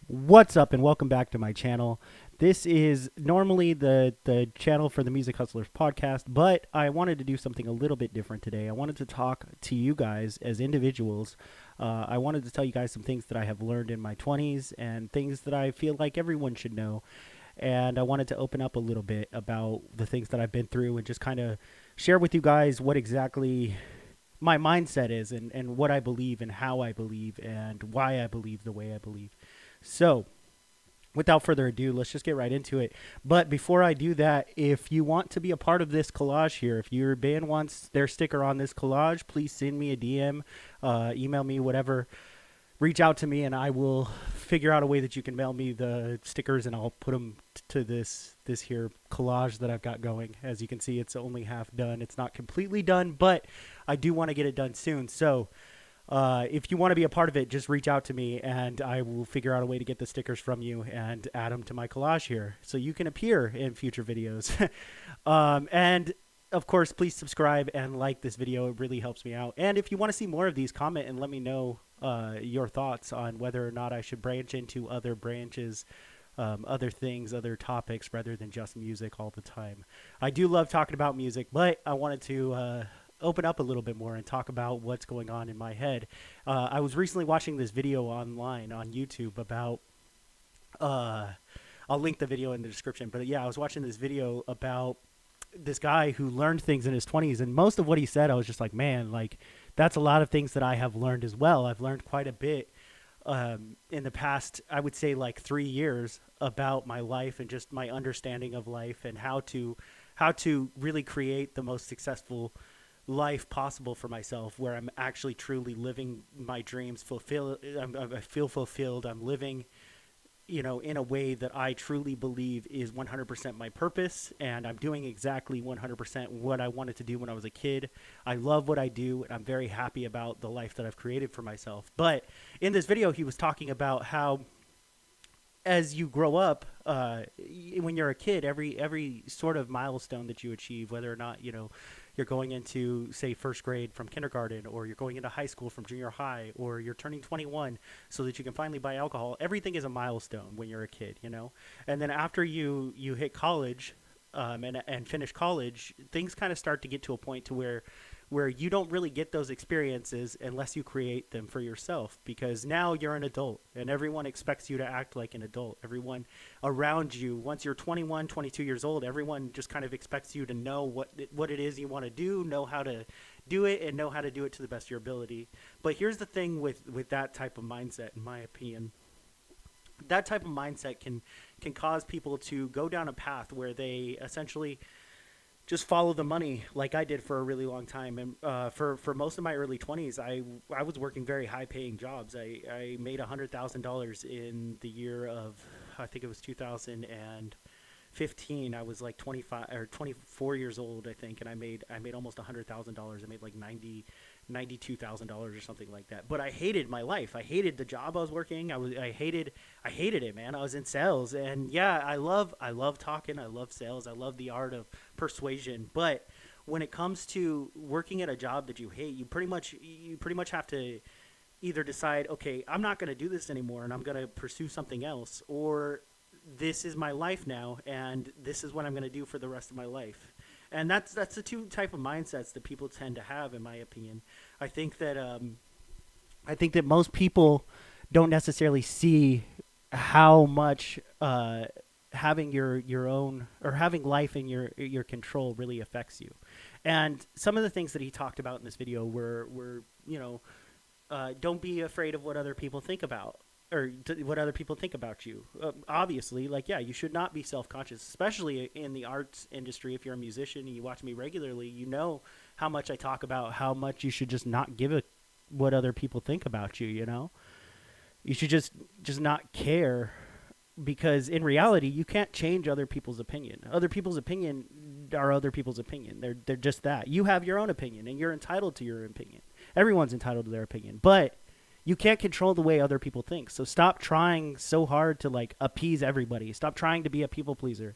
What's up and welcome back to my channel. This is normally the channel for the Music Hustlers podcast, but I wanted to do something a little bit different today. I wanted to talk to you guys as individuals. I wanted to tell you guys some things that I have learned in my 20s and things that I feel like everyone should know. And I wanted to open up a little bit about the things that I've been through and just kind of share with you guys what exactly my mindset is and what I believe and how I believe and why I believe the way I believe. So, without further ado, let's just get right into it. But before I do that, if you want to be a part of this collage here, if your band wants their sticker on this collage, please send me a DM, email me, whatever. Reach out to me, and I will figure out a way that you can mail me the stickers, and I'll put them to this here collage that I've got going. As you can see, it's only half done. It's not completely done, but I do want to get it done soon. So if you want to be a part of it, just reach out to me and I will figure out a way to get the stickers from you and add them to my collage here so you can appear in future videos. And of course, please subscribe and like this video. It really helps me out. And if you want to see more of these, comment and let me know your thoughts on whether or not I should branch into other branches, other things, other topics rather than just music all the time. I do love talking about music, but I wanted to open up a little bit more and talk about what's going on in my head. I was recently watching this video online on YouTube about, I'll link the video in the description, but yeah, I was watching this video about this guy who learned things in his 20s, and most of what he said, I was just like, man, like, that's a lot of things that I have learned as well. I've learned quite a bit in the past, I would say like 3 years about my life and just my understanding of life and how to really create the most successful life possible for myself, where I'm actually truly living my dreams, I feel fulfilled. I'm living, in a way that I truly believe is 100% my purpose, and I'm doing exactly 100% what I wanted to do when I was a kid. I love what I do, and I'm very happy about the life that I've created for myself. But in this video, he was talking about how as you grow up, when you're a kid, every sort of milestone that you achieve, whether or not you're going into, say, first grade from kindergarten, or you're going into high school from junior high, or you're turning 21 so that you can finally buy alcohol. Everything is a milestone when you're a kid, and then after you hit college, and finish college, things kind of start to get to a point to where you don't really get those experiences unless you create them for yourself, because now you're an adult and everyone expects you to act like an adult. Everyone around you, once you're 21, 22 years old, everyone just kind of expects you to know what it is you want to do, know how to do it, and know how to do it to the best of your ability. But here's the thing with that type of mindset, in my opinion. That type of mindset can cause people to go down a path where they essentially just follow the money, like I did for a really long time. And for most of my early 20s, I was working very high paying jobs. I made $100,000 in the year of, I think it was 2015. I was like 25 or 24 years old, I think, and I made almost $100,000. I made like $92,000 or something like that. But I hated my life. I hated the job I was working. I hated it, man. I was in sales, and yeah, I love talking. I love sales. I love the art of persuasion. But when it comes to working at a job that you hate, you pretty much have to either decide, okay, I'm not going to do this anymore, and I'm going to pursue something else, or this is my life now, and this is what I'm going to do for the rest of my life. And that's the two type of mindsets that people tend to have, in my opinion. I think that most people don't necessarily see how much having your own, or having life in your control, really affects you. And some of the things that he talked about in this video were don't be afraid of what other people think about, or what other people think about you. Obviously, like, yeah, you should not be self-conscious, especially in the arts industry. If you're a musician and you watch me regularly, you know how much I talk about how much you should just not give a what other people think about you. You should just not care, because in reality, you can't change other people's opinion. Other people's opinion are other people's opinion. They're just that. You have your own opinion, and you're entitled to your opinion. Everyone's entitled to their opinion, but you can't control the way other people think. So stop trying so hard to like appease everybody. Stop trying to be a people pleaser.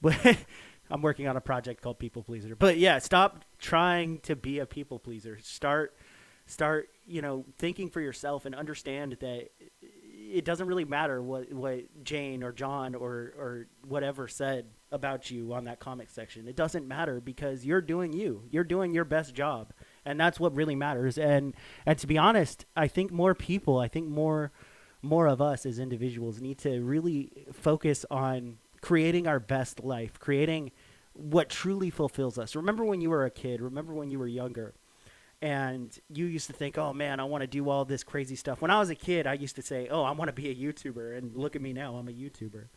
But I'm working on a project called People Pleaser. But yeah, stop trying to be a people pleaser. Start thinking for yourself, and understand that it doesn't really matter what Jane or John or whatever said about you on that comic section. It doesn't matter because you're doing you. You're doing your best job, and that's what really matters. And to be honest, I think more of us as individuals need to really focus on creating our best life, creating what truly fulfills us. Remember when you were a kid, remember when you were younger, and you used to think, oh man, I want to do all this crazy stuff. When I was a kid, I used to say, oh, I want to be a YouTuber, and look at me now, I'm a YouTuber.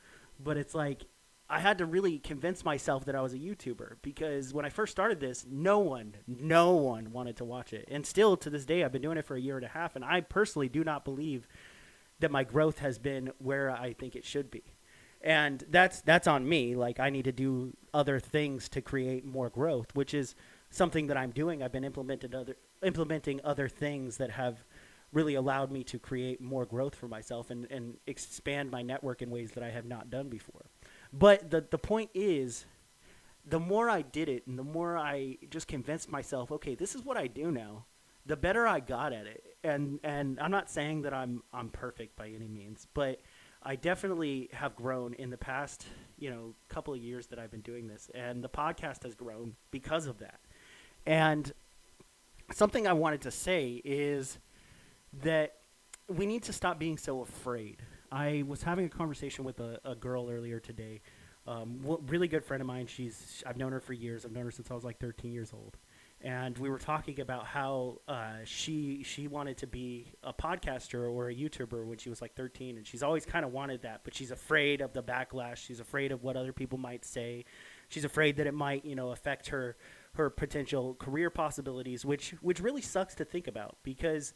But it's like, I had to really convince myself that I was a YouTuber, because when I first started this, no one wanted to watch it. And still to this day, I've been doing it for a year and a half, and I personally do not believe that my growth has been where I think it should be. And that's on me. Like, I need to do other things to create more growth, which is something that I'm doing. I've been implementing other things that have really allowed me to create more growth for myself and expand my network in ways that I have not done before. But the point is, the more I did it and the more I just convinced myself, okay, this is what I do now, the better I got at it. And I'm not saying that I'm perfect by any means, but I definitely have grown in the past, couple of years that I've been doing this, and the podcast has grown because of that. And something I wanted to say is that we need to stop being so afraid. I was having a conversation with a girl earlier today, really good friend of mine. I've known her for years. I've known her since I was like 13 years old. And we were talking about how she wanted to be a podcaster or a YouTuber when she was like 13, and she's always kind of wanted that, but she's afraid of the backlash. She's afraid of what other people might say. She's afraid that it might, affect her potential career possibilities, which really sucks to think about, because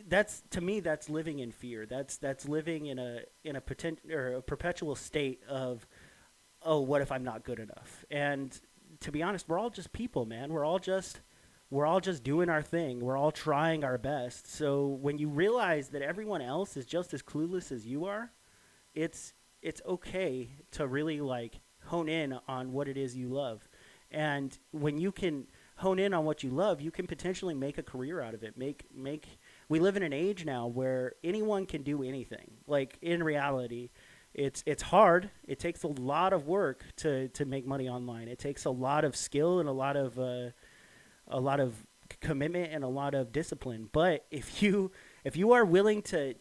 that's living in fear. That's living in a perpetual state of, oh, what if I'm not good enough? And to be honest, we're all just people, man. We're all just doing our thing. We're all trying our best. So when you realize that everyone else is just as clueless as you are, it's okay to really hone in on what it is you love. And when you can hone in on what you love, you can potentially make a career out of it. We live in an age now where anyone can do anything. Like, in reality, it's hard. It takes a lot of work to make money online. It takes a lot of skill and a lot of commitment and a lot of discipline. But if you are willing to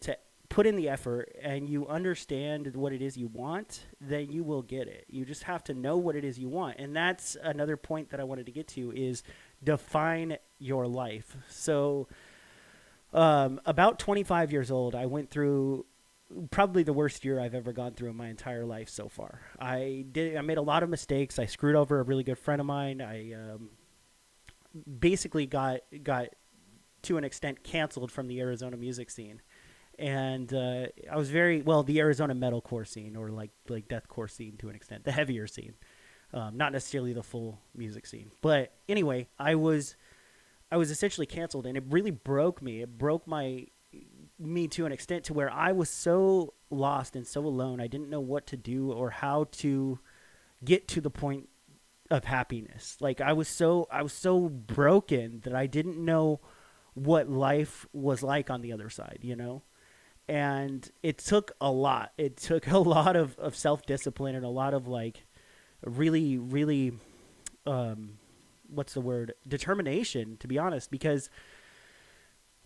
put in the effort and you understand what it is you want, then you will get it. You just have to know what it is you want. And that's another point that I wanted to get to, is define your life. So about 25 years old, I went through probably the worst year I've ever gone through in my entire life so far. I made a lot of mistakes. I screwed over a really good friend of mine. I basically got to an extent canceled from the Arizona music scene. And I was the Arizona metalcore scene, or like deathcore scene to an extent, the heavier scene, not necessarily the full music scene. But anyway, I was essentially canceled, and it really broke me. It broke me to an extent to where I was so lost and so alone. I didn't know what to do or how to get to the point of happiness. Like, I was so broken that I didn't know what life was like on the other side, And it took a lot. It took a lot of self-discipline and a lot of really, really, determination, to be honest, because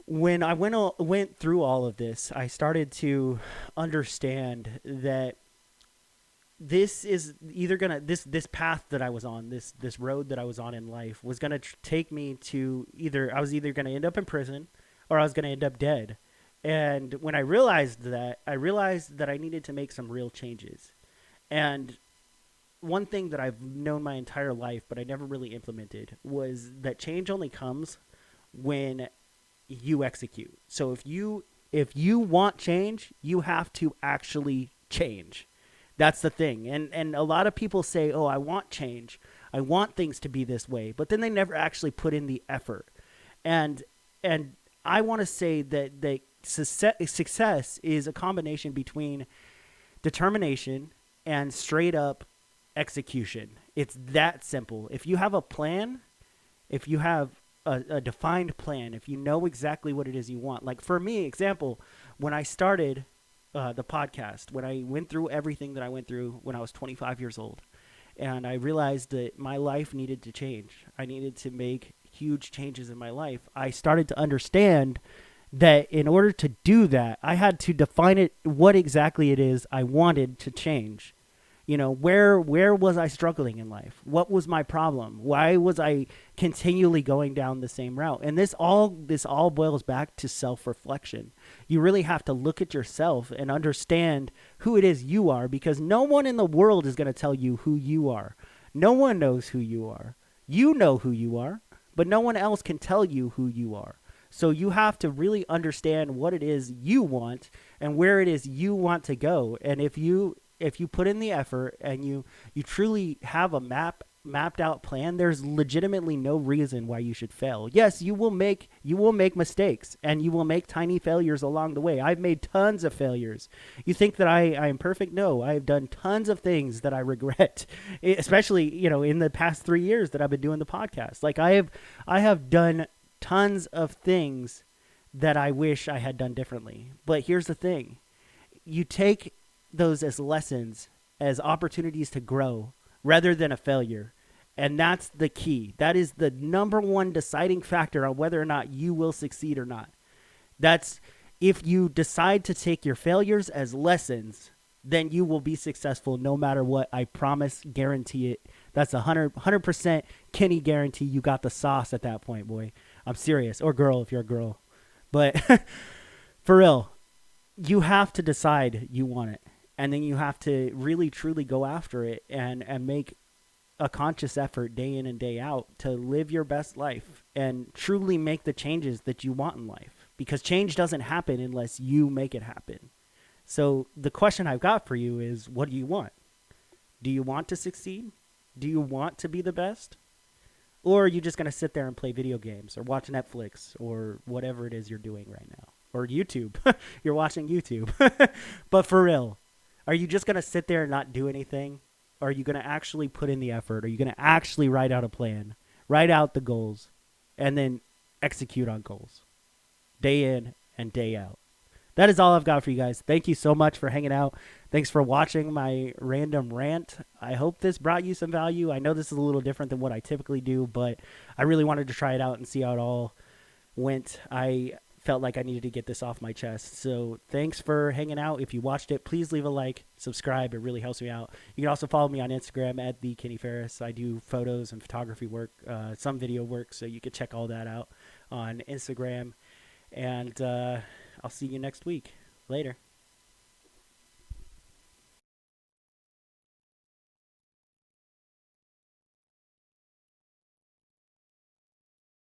when I went through all of this, I started to understand that this is either this path that I was on, this road that I was on in life, was gonna take me to I was either gonna end up in prison or I was gonna end up dead. And when I realized that I needed to make some real changes. And one thing that I've known my entire life, but I never really implemented, was that change only comes when you execute. So if you want change, you have to actually change. That's the thing. And a lot of people say, oh, I want change. I want things to be this way. But then they never actually put in the effort. And I want to say that success is a combination between determination and straight up execution. It's that simple. If you have a plan, if you have a defined plan, if you know exactly what it is you want. Like, for me, example, when I started the podcast, when I went through everything that I went through when I was 25 years old, and I realized that my life needed to change. I needed to make huge changes in my life. I started to understand that in order to do that, I had to define it, what exactly it is I wanted to change. You know, where was I struggling in life? What was my problem? Why was I continually going down the same route? And this all boils back to self-reflection. You really have to look at yourself and understand who it is you are, because no one in the world is going to tell you who you are. No one knows who you are. You know who you are, but no one else can tell you who you are. So you have to really understand what it is you want and where it is you want to go. And if you put in the effort and you truly have a mapped out plan, there's legitimately no reason why you should fail. Yes, you will make mistakes, and you will make tiny failures along the way. I've made tons of failures. You think that I am perfect? No, I've done tons of things that I regret, especially, you know, in the past 3 years that I've been doing the podcast. Like I have done tons of things that I wish I had done differently. But here's the thing. You take those as lessons, as opportunities to grow, rather than a failure. And that's the key. That is the number one deciding factor on whether or not you will succeed or not. That's, if you decide to take your failures as lessons, then you will be successful no matter what. I promise, guarantee it. That's 100% Kenny guarantee. You got the sauce at that point, boy. I'm serious. Or girl, if you're a girl. But for real, you have to decide you want it. And then you have to really, truly go after it and make a conscious effort day in and day out to live your best life and truly make the changes that you want in life. Because change doesn't happen unless you make it happen. So the question I've got for you is, what do you want? Do you want to succeed? Do you want to be the best? Or are you just going to sit there and play video games or watch Netflix or whatever it is you're doing right now? Or YouTube. You're watching YouTube. But for real, are you just going to sit there and not do anything? Or are you going to actually put in the effort? Are you going to actually write out a plan, write out the goals, and then execute on goals day in and day out? That is all I've got for you guys. Thank you so much for hanging out. Thanks for watching my random rant. I hope this brought you some value. I know this is a little different than what I typically do, but I really wanted to try it out and see how it all went. I felt like I needed to get this off my chest. So thanks for hanging out. If you watched it, please leave a like, subscribe. It really helps me out. You can also follow me on Instagram at @TheKennyFerris. I do photos and photography work, some video work, so you can check all that out on Instagram. And I'll see you next week. Later.